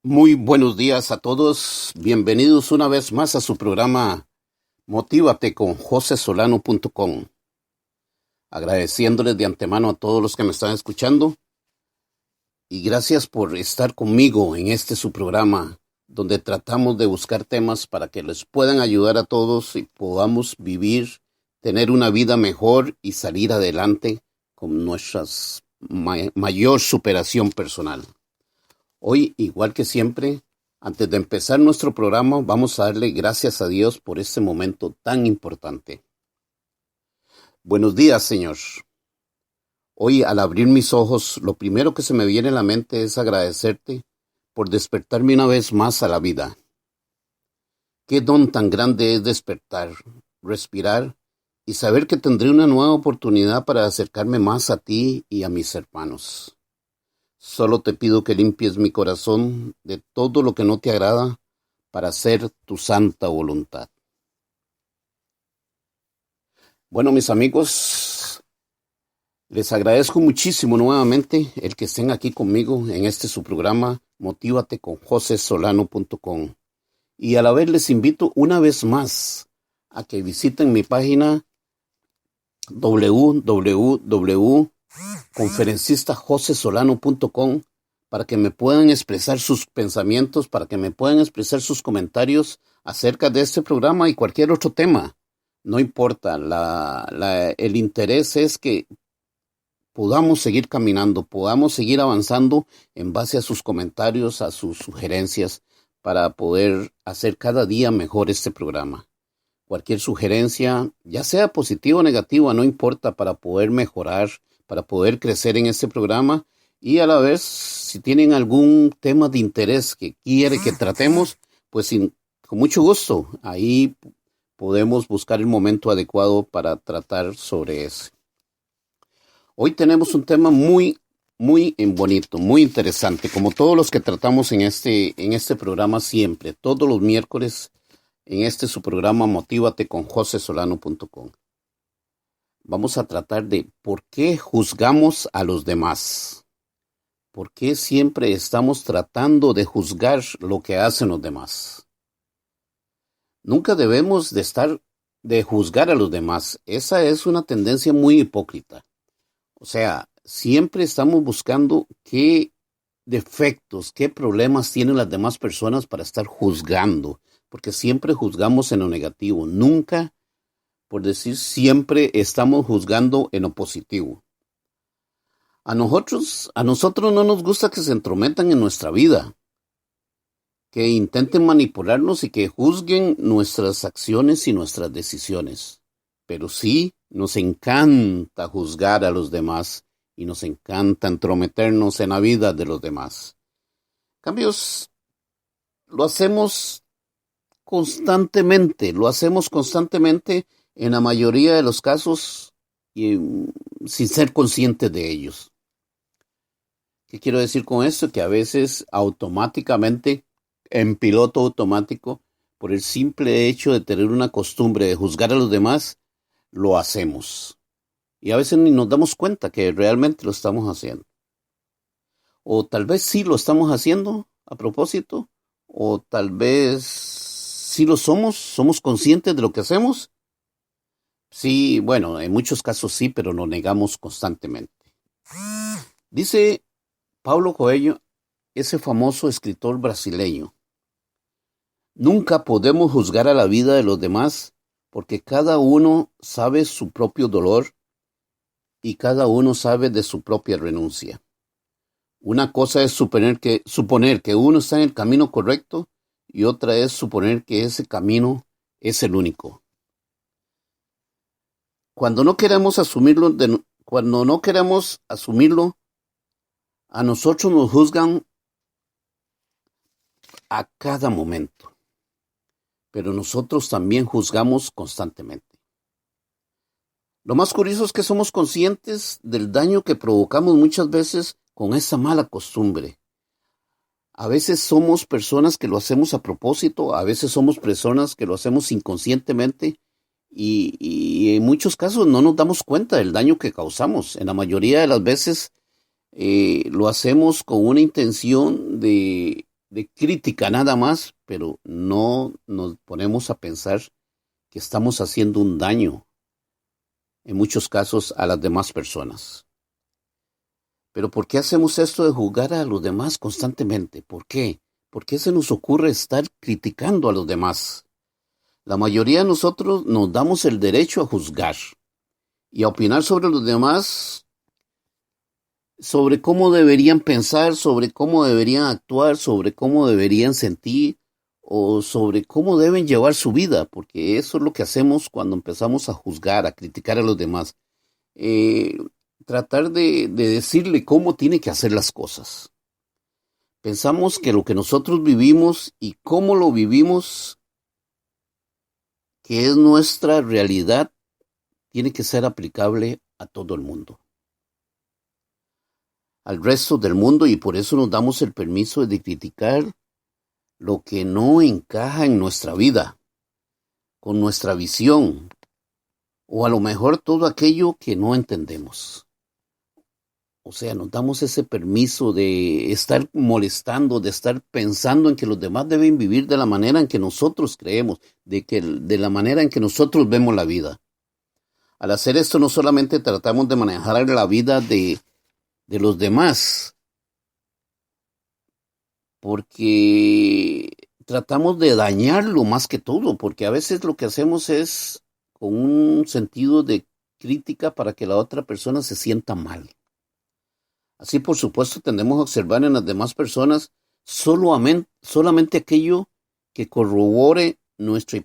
Muy buenos días a todos. Bienvenidos una vez más a su programa Motívate con josesolano.com. Agradeciéndoles de antemano a todos los que me están escuchando y gracias por estar conmigo en este su programa donde tratamos de buscar temas para que les puedan ayudar a todos y podamos vivir, tener una vida mejor y salir adelante con nuestra mayor superación personal. Hoy, igual que siempre, antes de empezar nuestro programa, vamos a darle gracias a Dios por este momento tan importante. Buenos días, Señor. Hoy, al abrir mis ojos, lo primero que se me viene a la mente es agradecerte por despertarme una vez más a la vida. Qué don tan grande es despertar, respirar y saber que tendré una nueva oportunidad para acercarme más a ti y a mis hermanos. Solo te pido que limpies mi corazón de todo lo que no te agrada para hacer tu santa voluntad. Bueno, mis amigos, les agradezco muchísimo nuevamente el que estén aquí conmigo en este su programa Motívate con josesolano.com. Y a la vez les invito una vez más a que visiten mi página www.conferencistajosesolano.com para que me puedan expresar sus pensamientos, para que me puedan expresar sus comentarios acerca de este programa y cualquier otro tema. No importa, el interés es que podamos seguir caminando, podamos seguir avanzando en base a sus comentarios, a sus sugerencias, para poder hacer cada día mejor este programa. Cualquier sugerencia, ya sea positiva o negativa, no importa, para poder mejorar, para poder crecer en este programa y a la vez, si tienen algún tema de interés que quiere que tratemos, pues con mucho gusto, ahí podemos buscar el momento adecuado para tratar sobre eso. Hoy tenemos un tema muy bonito, muy interesante, como todos los que tratamos en este programa siempre, todos los miércoles, en su programa Motívate con josesolano.com. Vamos a tratar de por qué juzgamos a los demás. ¿Por qué siempre estamos tratando de juzgar lo que hacen los demás? Nunca debemos de juzgar a los demás. Esa es una tendencia muy hipócrita. O sea, siempre estamos buscando qué defectos, qué problemas tienen las demás personas para estar juzgando. Porque siempre juzgamos en lo negativo, nunca, por decir siempre, estamos juzgando en lo positivo. A nosotros no nos gusta que se entrometan en nuestra vida, que intenten manipularnos y que juzguen nuestras acciones y nuestras decisiones. Pero sí, nos encanta juzgar a los demás y nos encanta entrometernos en la vida de los demás. Cambios, lo hacemos constantemente en la mayoría de los casos y sin ser conscientes de ellos. ¿Qué quiero decir con esto? Que a veces automáticamente, en piloto automático, por el simple hecho de tener una costumbre de juzgar a los demás, lo hacemos. Y a veces ni nos damos cuenta que realmente lo estamos haciendo. O tal vez sí lo estamos haciendo a propósito, o tal vez sí lo somos conscientes de lo que hacemos. Sí, bueno, en muchos casos sí, pero lo negamos constantemente. Dice Paulo Coelho, ese famoso escritor brasileño, nunca podemos juzgar a la vida de los demás porque cada uno sabe su propio dolor y cada uno sabe de su propia renuncia. Una cosa es suponer que uno está en el camino correcto y otra es suponer que ese camino es el único. Cuando no queremos asumirlo, a nosotros nos juzgan a cada momento, pero nosotros también juzgamos constantemente. Lo más curioso es que somos conscientes del daño que provocamos muchas veces con esa mala costumbre. A veces somos personas que lo hacemos a propósito, a veces somos personas que lo hacemos inconscientemente y en muchos casos no nos damos cuenta del daño que causamos. En la mayoría de las veces lo hacemos con una intención de de crítica nada más, pero no nos ponemos a pensar que estamos haciendo un daño, en muchos casos, a las demás personas. Pero ¿por qué hacemos esto de juzgar a los demás constantemente? ¿Por qué? ¿Por qué se nos ocurre estar criticando a los demás? La mayoría de nosotros nos damos el derecho a juzgar y a opinar sobre los demás, sobre cómo deberían pensar, sobre cómo deberían actuar, sobre cómo deberían sentir o sobre cómo deben llevar su vida, porque eso es lo que hacemos cuando empezamos a juzgar, a criticar a los demás. Eh, Tratar de decirle cómo tiene que hacer las cosas. Pensamos que lo que nosotros vivimos y cómo lo vivimos, que es nuestra realidad, tiene que ser aplicable a todo el mundo, al resto del mundo, y por eso nos damos el permiso de criticar lo que no encaja en nuestra vida, con nuestra visión, o a lo mejor todo aquello que no entendemos. O sea, nos damos ese permiso de estar molestando, de estar pensando en que los demás deben vivir de la manera en que nosotros creemos, de la manera en que nosotros vemos la vida. Al hacer esto no solamente tratamos de manejar la vida de los demás, porque tratamos de dañarlo más que todo, porque a veces lo que hacemos es con un sentido de crítica para que la otra persona se sienta mal. Así, por supuesto, tendemos a observar en las demás personas solamente aquello que corrobore nuestra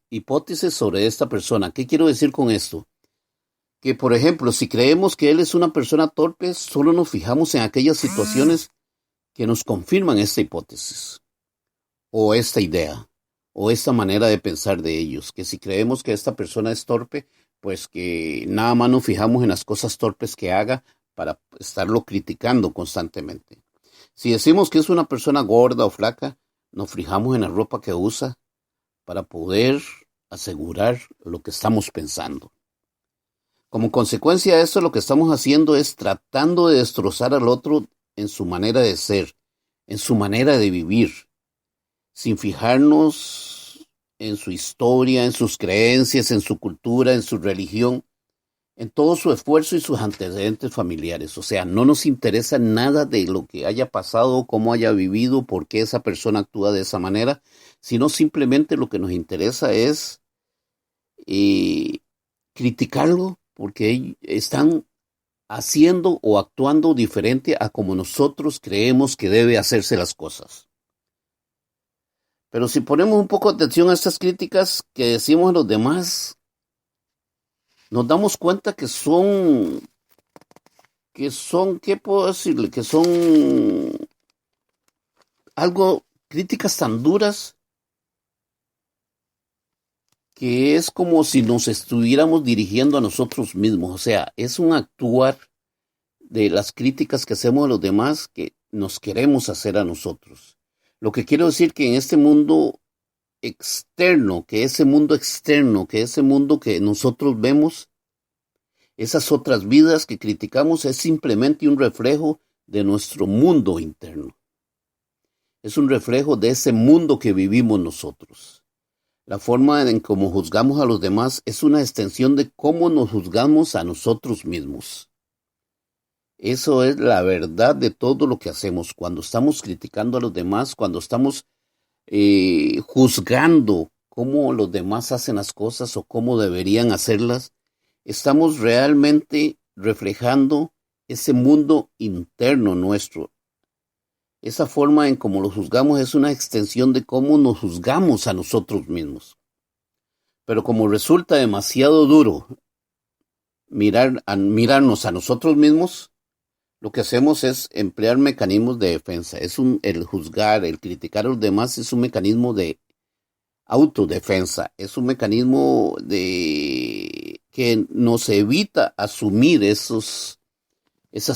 hipótesis sobre esta persona. ¿Qué quiero decir con esto? Que, por ejemplo, si creemos que él es una persona torpe, solo nos fijamos en aquellas situaciones que nos confirman esta hipótesis, o esta idea, o esta manera de pensar de ellos. Que si creemos que esta persona es torpe, pues que nada más nos fijamos en las cosas torpes que haga para estarlo criticando constantemente. Si decimos que es una persona gorda o flaca, nos fijamos en la ropa que usa para poder asegurar lo que estamos pensando. Como consecuencia de esto, lo que estamos haciendo es tratando de destrozar al otro en su manera de ser, en su manera de vivir, sin fijarnos en su historia, en sus creencias, en su cultura, en su religión, en todo su esfuerzo y sus antecedentes familiares. O sea, no nos interesa nada de lo que haya pasado, cómo haya vivido, por qué esa persona actúa de esa manera, sino simplemente lo que nos interesa es criticarlo porque están haciendo o actuando diferente a como nosotros creemos que debe hacerse las cosas. Pero si ponemos un poco de atención a estas críticas que decimos a los demás, nos damos cuenta ¿qué puedo decirle? Que son críticas tan duras que es como si nos estuviéramos dirigiendo a nosotros mismos. O sea, es un actuar de las críticas que hacemos a los demás que nos queremos hacer a nosotros. Lo que quiero decir que en este mundo externo, que ese mundo que nosotros vemos, esas otras vidas que criticamos, es simplemente un reflejo de nuestro mundo interno. Es un reflejo de ese mundo que vivimos nosotros. La forma en cómo juzgamos a los demás es una extensión de cómo nos juzgamos a nosotros mismos. Eso es la verdad de todo lo que hacemos. Cuando estamos criticando a los demás, cuando estamos juzgando cómo los demás hacen las cosas o cómo deberían hacerlas, estamos realmente reflejando ese mundo interno nuestro. Esa forma en cómo lo juzgamos es una extensión de cómo nos juzgamos a nosotros mismos. Pero como resulta demasiado duro mirarnos a nosotros mismos, lo que hacemos es emplear mecanismos de defensa. El juzgar, el criticar a los demás es un mecanismo de autodefensa. Es un mecanismo que nos evita asumir esas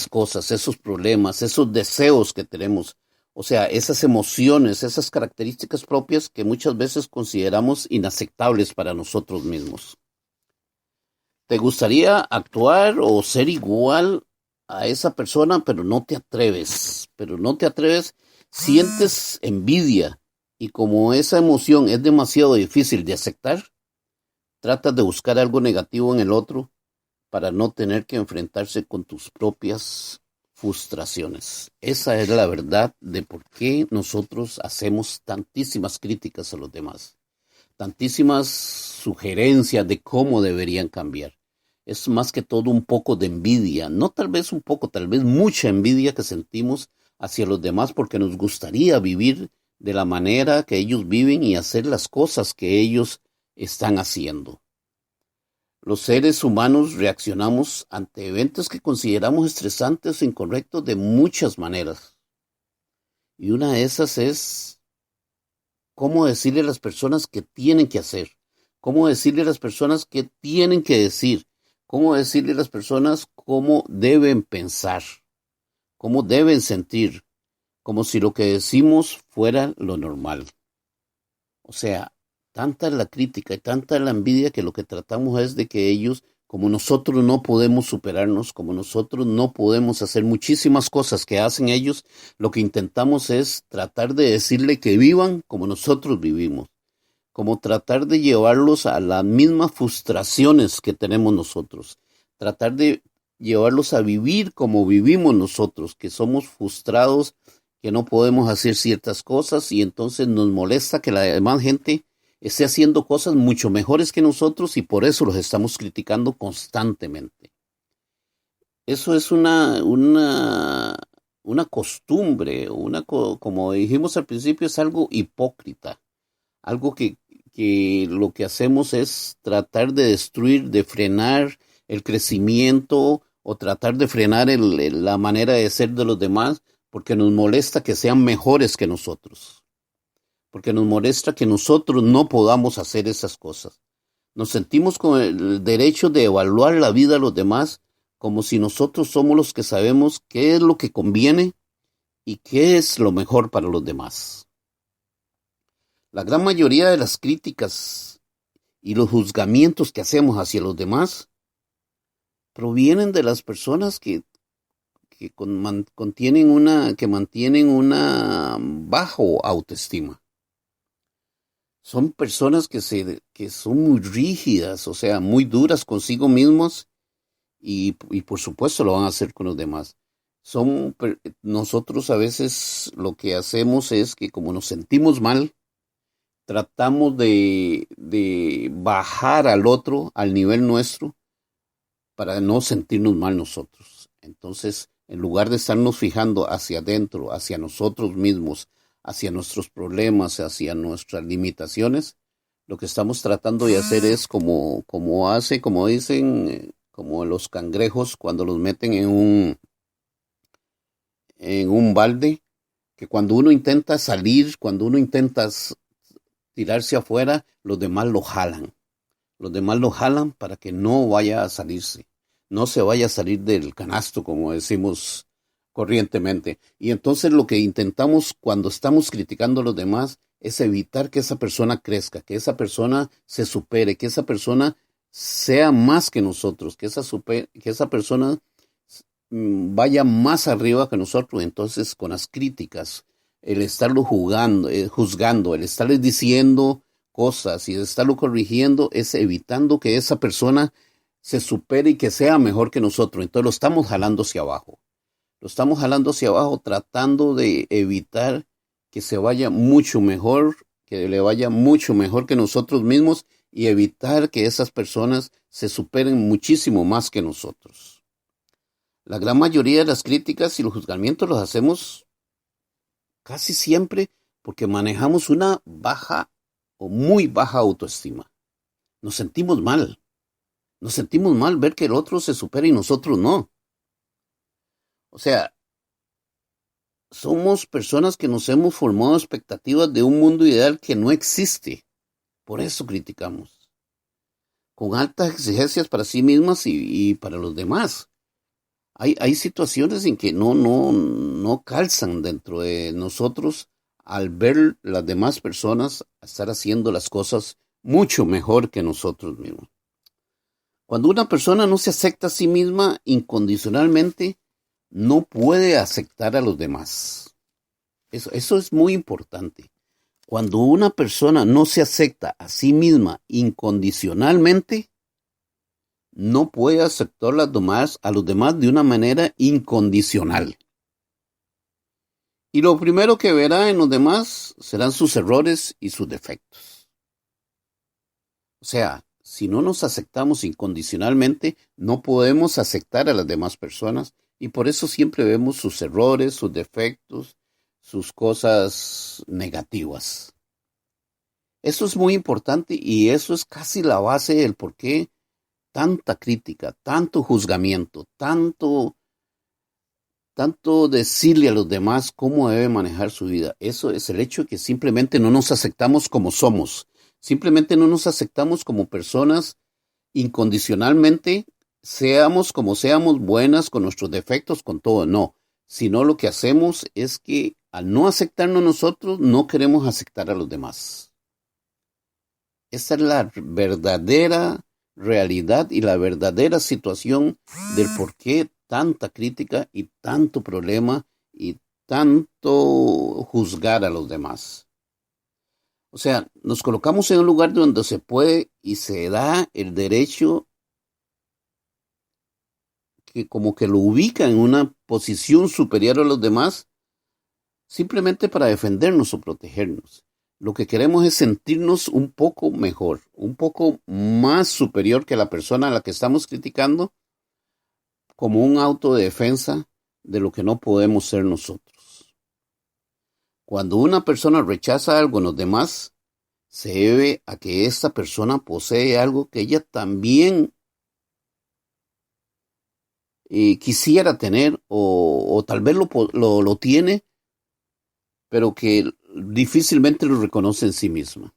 cosas, esos problemas, esos deseos que tenemos. O sea, esas emociones, esas características propias que muchas veces consideramos inaceptables para nosotros mismos. ¿Te gustaría actuar o ser igual a esa persona, pero no te atreves? Pero no te atreves Sientes envidia y como esa emoción es demasiado difícil de aceptar, tratas de buscar algo negativo en el otro para no tener que enfrentarse con tus propias frustraciones. Esa es la verdad de por qué nosotros hacemos tantísimas críticas a los demás, tantísimas sugerencias de cómo deberían cambiar. Es más que todo un poco de envidia, no tal vez un poco, tal vez mucha envidia que sentimos hacia los demás porque nos gustaría vivir de la manera que ellos viven y hacer las cosas que ellos están haciendo. Los seres humanos reaccionamos ante eventos que consideramos estresantes o incorrectos de muchas maneras. Y una de esas es cómo decirle a las personas qué tienen que hacer, cómo decirle a las personas qué tienen que decir, cómo decirle a las personas cómo deben pensar, cómo deben sentir, como si lo que decimos fuera lo normal. O sea, tanta es la crítica y tanta es la envidia que lo que tratamos es de que ellos, como nosotros no podemos superarnos, como nosotros no podemos hacer muchísimas cosas que hacen ellos, lo que intentamos es tratar de decirle que vivan como nosotros vivimos, como tratar de llevarlos a las mismas frustraciones que tenemos nosotros, tratar de llevarlos a vivir como vivimos nosotros, que somos frustrados, que no podemos hacer ciertas cosas y entonces nos molesta que la demás gente esté haciendo cosas mucho mejores que nosotros y por eso los estamos criticando constantemente. Eso es una costumbre, como dijimos al principio, es algo hipócrita, algo que lo que hacemos es tratar de destruir, de frenar el crecimiento o tratar de frenar la manera de ser de los demás porque nos molesta que sean mejores que nosotros, porque nos molesta que nosotros no podamos hacer esas cosas. Nos sentimos con el derecho de evaluar la vida de los demás como si nosotros somos los que sabemos qué es lo que conviene y qué es lo mejor para los demás. La gran mayoría de las críticas y los juzgamientos que hacemos hacia los demás provienen de las personas que mantienen una bajo autoestima. Son personas que son muy rígidas, o sea, muy duras consigo mismos y por supuesto lo van a hacer con los demás. Nosotros a veces lo que hacemos es que como nos sentimos mal, tratamos de bajar al otro al nivel nuestro para no sentirnos mal nosotros. Entonces, en lugar de estarnos fijando hacia adentro, hacia nosotros mismos, hacia nuestros problemas, hacia nuestras limitaciones, lo que estamos tratando de hacer es como dicen, como los cangrejos cuando los meten en un balde, que cuando uno intenta salir, cuando uno intenta tirarse afuera, los demás lo jalan. Los demás lo jalan para que no vaya a salirse, no se vaya a salir del canasto, como decimos corrientemente. Y entonces lo que intentamos cuando estamos criticando a los demás es evitar que esa persona crezca, que esa persona se supere, que esa persona sea más que nosotros, que esa persona vaya más arriba que nosotros. Entonces con las críticas, el estarlo juzgando, el estarles diciendo cosas y de estarlo corrigiendo es evitando que esa persona se supere y que sea mejor que nosotros. Entonces lo estamos jalando hacia abajo. Lo estamos jalando hacia abajo tratando de evitar que se vaya mucho mejor, que le vaya mucho mejor que nosotros mismos y evitar que esas personas se superen muchísimo más que nosotros. La gran mayoría de las críticas y los juzgamientos los hacemos casi siempre porque manejamos una baja o muy baja autoestima. Nos sentimos mal. Nos sentimos mal ver que el otro se supera y nosotros no. O sea, somos personas que nos hemos formado expectativas de un mundo ideal que no existe. Por eso criticamos. Con altas exigencias para sí mismas y para los demás. Hay situaciones en que no calzan dentro de nosotros al ver las demás personas estar haciendo las cosas mucho mejor que nosotros mismos. Cuando una persona no se acepta a sí misma incondicionalmente, no puede aceptar a los demás. Eso es muy importante. Cuando una persona no se acepta a sí misma incondicionalmente, no puede aceptar a los demás de una manera incondicional. Y lo primero que verá en los demás serán sus errores y sus defectos. O sea, si no nos aceptamos incondicionalmente, no podemos aceptar a las demás personas y por eso siempre vemos sus errores, sus defectos, sus cosas negativas. Eso es muy importante y eso es casi la base del por qué tanta crítica, tanto juzgamiento, tanto decirle a los demás cómo debe manejar su vida. Eso es el hecho de que simplemente no nos aceptamos como somos. Simplemente no nos aceptamos como personas incondicionalmente, seamos como seamos, buenas, con nuestros defectos, con todo. No, sino lo que hacemos es que al no aceptarnos nosotros, no queremos aceptar a los demás. Esa es la verdadera realidad y la verdadera situación del por qué tanta crítica y tanto problema y tanto juzgar a los demás. O sea, nos colocamos en un lugar donde se puede y se da el derecho que como que lo ubica en una posición superior a los demás, simplemente para defendernos o protegernos. Lo que queremos es sentirnos un poco mejor, un poco más superior que la persona a la que estamos criticando, como un autodefensa de lo que no podemos ser nosotros. Cuando una persona rechaza algo en los demás, se debe a que esta persona posee algo que ella también quisiera tener o tal vez lo tiene, pero que difícilmente lo reconoce en sí misma.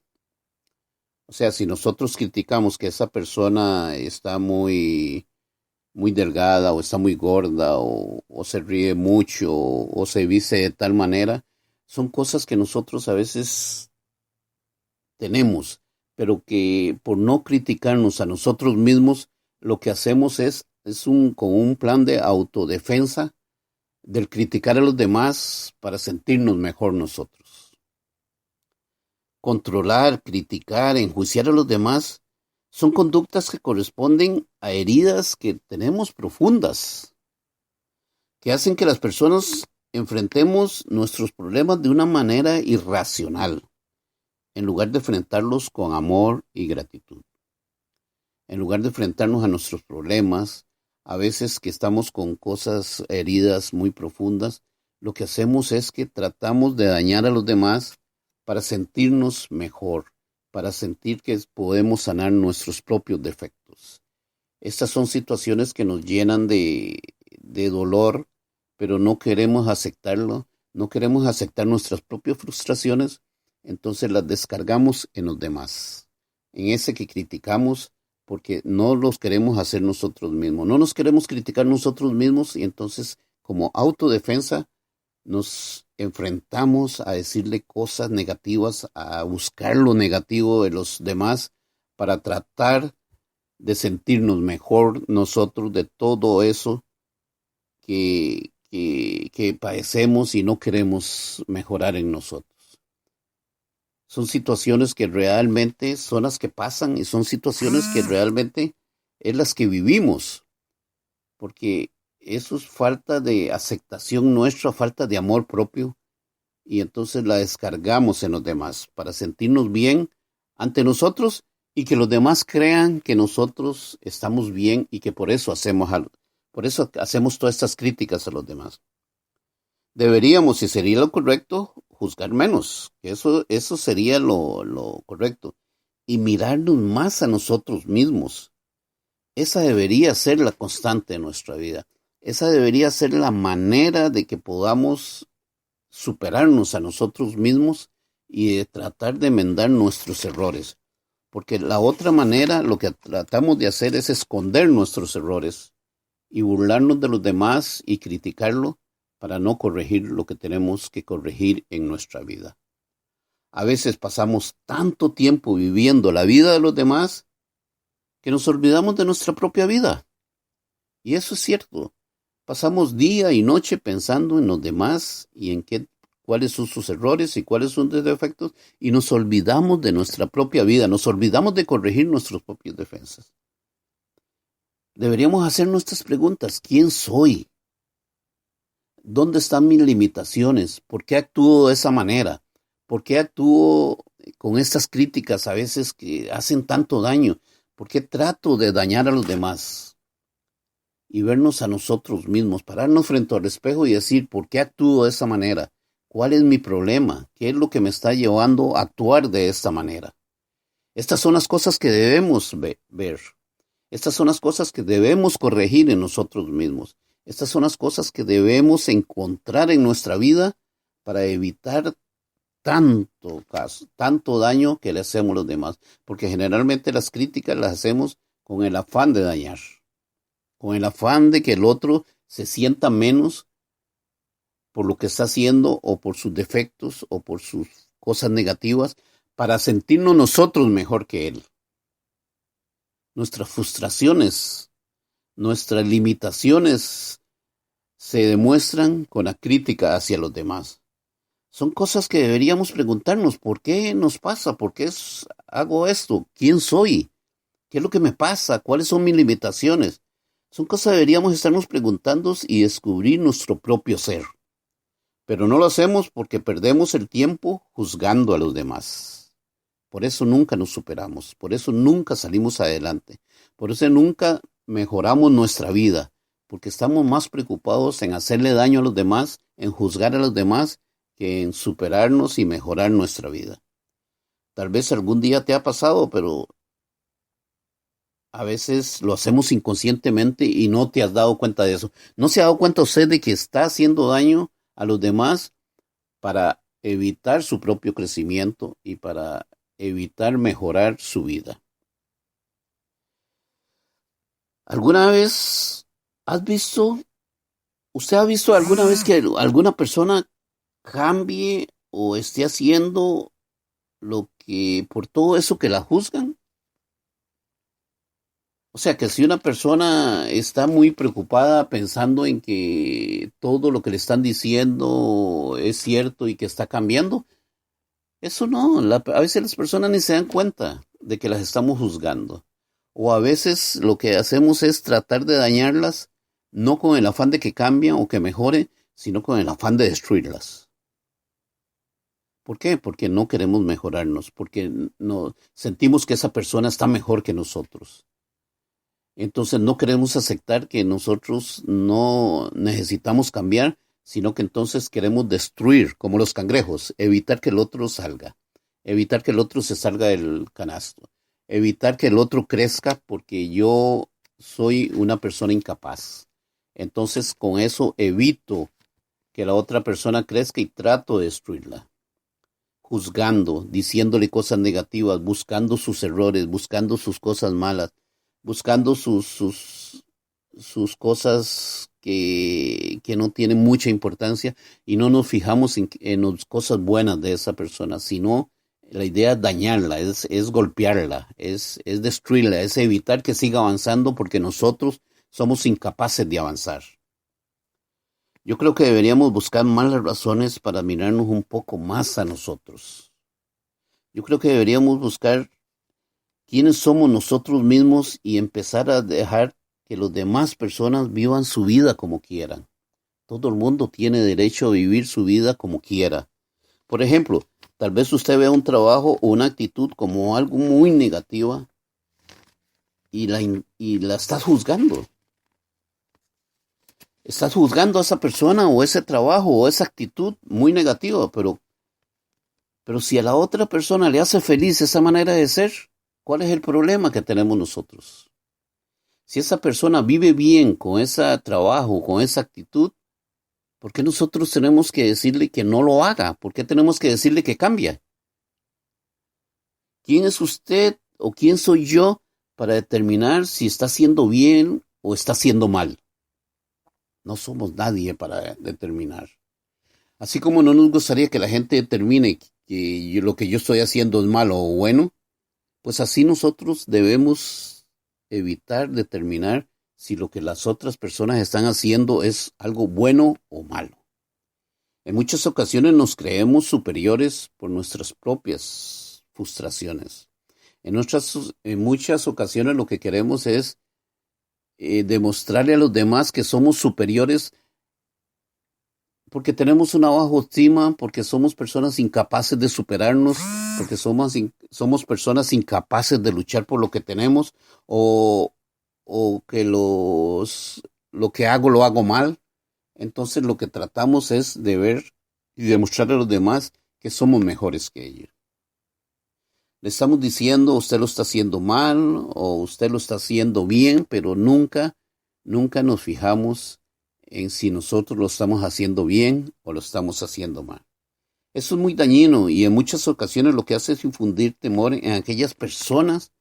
O sea, si nosotros criticamos que esa persona está muy delgada o está muy gorda o se ríe mucho o se viste de tal manera, son cosas que nosotros a veces tenemos, pero que por no criticarnos a nosotros mismos, lo que hacemos es con un plan de autodefensa del criticar a los demás para sentirnos mejor nosotros. Controlar, criticar, enjuiciar a los demás son conductas que corresponden a heridas que tenemos profundas, que hacen que las personas enfrentemos nuestros problemas de una manera irracional, en lugar de enfrentarlos con amor y gratitud. En lugar de enfrentarnos a nuestros problemas, a veces que estamos con cosas, heridas muy profundas, lo que hacemos es que tratamos de dañar a los demás para sentirnos mejor, para sentir que podemos sanar nuestros propios defectos. Estas son situaciones que nos llenan de dolor, pero no queremos aceptarlo, no queremos aceptar nuestras propias frustraciones, entonces las descargamos en los demás, en ese que criticamos, porque no los queremos hacer nosotros mismos, no nos queremos criticar nosotros mismos y entonces como autodefensa nos enfrentamos a decirle cosas negativas, a buscar lo negativo de los demás para tratar de sentirnos mejor nosotros de todo eso que padecemos y no queremos mejorar en nosotros. Son situaciones que realmente son las que pasan y son situaciones que realmente es las que vivimos, porque eso es falta de aceptación nuestra, falta de amor propio, y entonces la descargamos en los demás para sentirnos bien ante nosotros y que los demás crean que nosotros estamos bien y que por eso hacemos todas estas críticas a los demás. Deberíamos, y sería lo correcto, juzgar menos. Eso sería lo correcto. Y mirarnos más a nosotros mismos. Esa debería ser la constante de nuestra vida. Esa debería ser la manera de que podamos superarnos a nosotros mismos y de tratar de enmendar nuestros errores. Porque la otra manera, lo que tratamos de hacer es esconder nuestros errores y burlarnos de los demás y criticarlo para no corregir lo que tenemos que corregir en nuestra vida. A veces pasamos tanto tiempo viviendo la vida de los demás que nos olvidamos de nuestra propia vida. Y eso es cierto. Pasamos día y noche pensando en los demás y en cuáles son sus errores y cuáles son sus defectos, y nos olvidamos de nuestra propia vida, nos olvidamos de corregir nuestras propias defensas. Deberíamos hacer nuestras preguntas. ¿Quién soy? ¿Dónde están mis limitaciones? ¿Por qué actúo de esa manera? ¿Por qué actúo con estas críticas a veces que hacen tanto daño? ¿Por qué trato de dañar a los demás? Y vernos a nosotros mismos, pararnos frente al espejo y decir, ¿por qué actúo de esa manera? ¿Cuál es mi problema? ¿Qué es lo que me está llevando a actuar de esta manera? Estas son las cosas que debemos ver. Estas son las cosas que debemos corregir en nosotros mismos. Estas son las cosas que debemos encontrar en nuestra vida para evitar tanto daño que le hacemos a los demás. Porque generalmente las críticas las hacemos con el afán de dañar, con el afán de que el otro se sienta menos por lo que está haciendo o por sus defectos o por sus cosas negativas para sentirnos nosotros mejor que él. Nuestras frustraciones, nuestras limitaciones se demuestran con la crítica hacia los demás. Son cosas que deberíamos preguntarnos, ¿por qué nos pasa? ¿Por qué hago esto? ¿Quién soy? ¿Qué es lo que me pasa? ¿Cuáles son mis limitaciones? Son cosas que deberíamos estarnos preguntando y descubrir nuestro propio ser. Pero no lo hacemos porque perdemos el tiempo juzgando a los demás. Por eso nunca nos superamos, por eso nunca salimos adelante, por eso nunca mejoramos nuestra vida, porque estamos más preocupados en hacerle daño a los demás, en juzgar a los demás, que en superarnos y mejorar nuestra vida. Tal vez algún día te ha pasado, pero a veces lo hacemos inconscientemente y no te has dado cuenta de eso. ¿No se ha dado cuenta usted de que está haciendo daño a los demás para evitar su propio crecimiento y para evitar mejorar su vida? ¿Alguna vez usted ha visto alguna vez que alguna persona cambie o esté haciendo lo que por todo eso que la juzgan? O sea, que si una persona está muy preocupada pensando en que todo lo que le están diciendo es cierto y que está cambiando, eso no, a veces las personas ni se dan cuenta de que las estamos juzgando. O a veces lo que hacemos es tratar de dañarlas, no con el afán de que cambien o que mejoren, sino con el afán de destruirlas. ¿Por qué? Porque no queremos mejorarnos, porque no sentimos que esa persona está mejor que nosotros. Entonces no queremos aceptar que nosotros no necesitamos cambiar, sino que entonces queremos destruir, como los cangrejos, evitar que el otro salga, evitar que el otro se salga del canasto, evitar que el otro crezca porque yo soy una persona incapaz. Entonces con eso evito que la otra persona crezca y trato de destruirla, juzgando, diciéndole cosas negativas, buscando sus errores, buscando sus cosas malas, buscando sus cosas que no tienen mucha importancia y no nos fijamos en las cosas buenas de esa persona, sino la idea es dañarla, es golpearla, es destruirla, es evitar que siga avanzando porque nosotros somos incapaces de avanzar. Yo creo que deberíamos buscar más las razones para mirarnos un poco más a nosotros. Yo creo que deberíamos buscar quiénes somos nosotros mismos y empezar a dejar que las demás personas vivan su vida como quieran. Todo el mundo tiene derecho a vivir su vida como quiera. Por ejemplo, tal vez usted vea un trabajo o una actitud como algo muy negativa y la estás juzgando. Estás juzgando a esa persona o ese trabajo o esa actitud muy negativa, pero si a la otra persona le hace feliz esa manera de ser, ¿cuál es el problema que tenemos nosotros? Si esa persona vive bien con ese trabajo, con esa actitud, ¿por qué nosotros tenemos que decirle que no lo haga? ¿Por qué tenemos que decirle que cambie? ¿Quién es usted o quién soy yo para determinar si está haciendo bien o está haciendo mal? No somos nadie para determinar. Así como no nos gustaría que la gente determine que lo que yo estoy haciendo es malo o bueno, pues así nosotros debemos evitar determinar si lo que las otras personas están haciendo es algo bueno o malo. En muchas ocasiones nos creemos superiores por nuestras propias frustraciones. En muchas ocasiones lo que queremos es demostrarle a los demás que somos superiores porque tenemos una baja autoestima, porque somos personas incapaces de superarnos, porque somos personas incapaces de luchar por lo que tenemos, o, o que lo que hago lo hago mal. Entonces lo que tratamos es de ver y demostrarle a los demás que somos mejores que ellos. Le estamos diciendo usted lo está haciendo mal o usted lo está haciendo bien, pero nunca nos fijamos en si nosotros lo estamos haciendo bien o lo estamos haciendo mal. Eso es muy dañino y en muchas ocasiones lo que hace es infundir temor en aquellas personas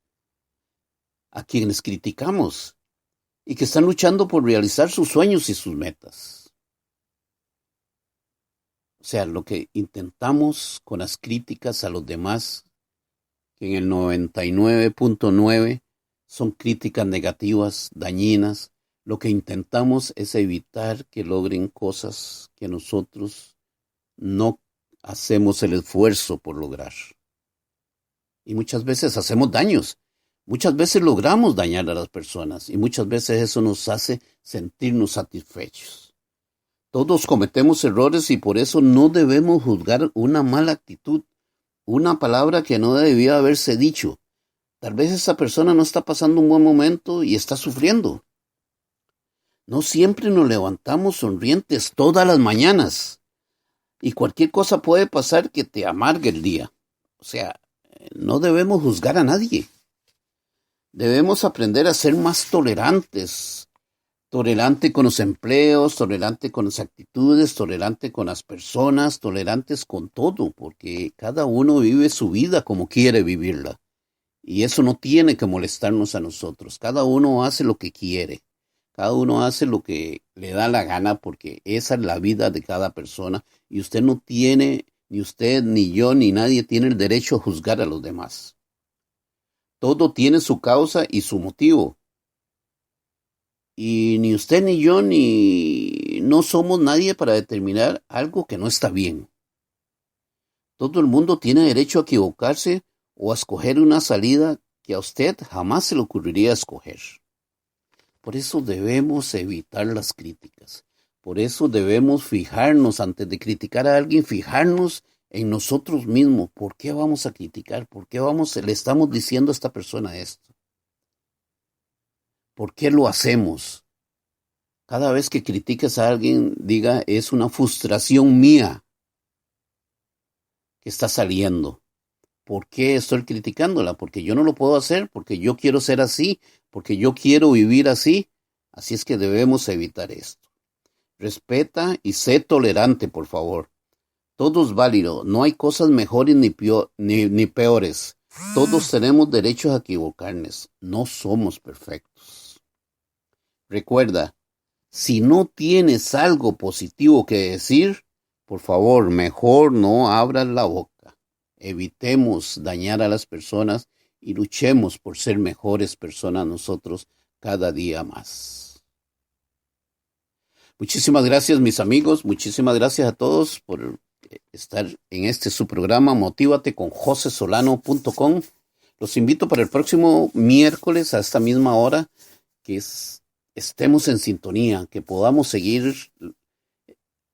a quienes criticamos y que están luchando por realizar sus sueños y sus metas. O sea, lo que intentamos con las críticas a los demás, que en el 99.9 son críticas negativas, dañinas, lo que intentamos es evitar que logren cosas que nosotros no hacemos el esfuerzo por lograr. Y muchas veces hacemos daños. Muchas veces logramos dañar a las personas y muchas veces eso nos hace sentirnos satisfechos. Todos cometemos errores y por eso no debemos juzgar una mala actitud, una palabra que no debía haberse dicho. Tal vez esa persona no está pasando un buen momento y está sufriendo. No siempre nos levantamos sonrientes todas las mañanas y cualquier cosa puede pasar que te amargue el día. O sea, no debemos juzgar a nadie. Debemos aprender a ser más tolerantes. Tolerante con los empleos, tolerante con las actitudes, tolerante con las personas, tolerantes con todo, porque cada uno vive su vida como quiere vivirla. Y eso no tiene que molestarnos a nosotros. Cada uno hace lo que quiere. Cada uno hace lo que le da la gana porque esa es la vida de cada persona y usted no tiene, ni usted, ni yo, ni nadie tiene el derecho a juzgar a los demás. Todo tiene su causa y su motivo. Y ni usted, ni yo, ni no somos nadie para determinar algo que no está bien. Todo el mundo tiene derecho a equivocarse o a escoger una salida que a usted jamás se le ocurriría escoger. Por eso debemos evitar las críticas. Por eso debemos fijarnos, antes de criticar a alguien, fijarnos en nosotros mismos. ¿Por qué vamos a criticar? ¿Por qué le estamos diciendo a esta persona esto? ¿Por qué lo hacemos? Cada vez que critiques a alguien, diga, es una frustración mía que está saliendo. ¿Por qué estoy criticándola? Porque yo no lo puedo hacer, porque yo quiero ser así, porque yo quiero vivir así. Así es que debemos evitar esto. Respeta y sé tolerante, por favor. Todo es válido. No hay cosas mejores ni peores. Todos tenemos derechos a equivocarnos. No somos perfectos. Recuerda, si no tienes algo positivo que decir, por favor, mejor no abras la boca. Evitemos dañar a las personas y luchemos por ser mejores personas nosotros cada día más. Muchísimas gracias, mis amigos. Muchísimas gracias a todos por estar en este su programa Motívate con josesolano.com. Los invito para el próximo miércoles a esta misma hora que estemos en sintonía, que podamos seguir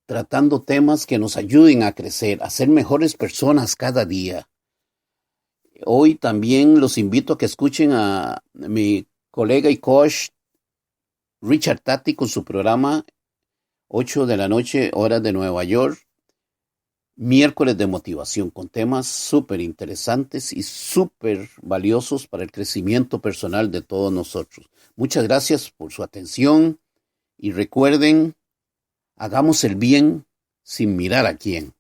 tratando temas que nos ayuden a crecer, a ser mejores personas cada día. Hoy también los invito a que escuchen a mi colega y coach Richard Tati con su programa 8 de la noche, hora de Nueva York, miércoles de motivación con temas súper interesantes y súper valiosos para el crecimiento personal de todos nosotros. Muchas gracias por su atención y recuerden, hagamos el bien sin mirar a quién.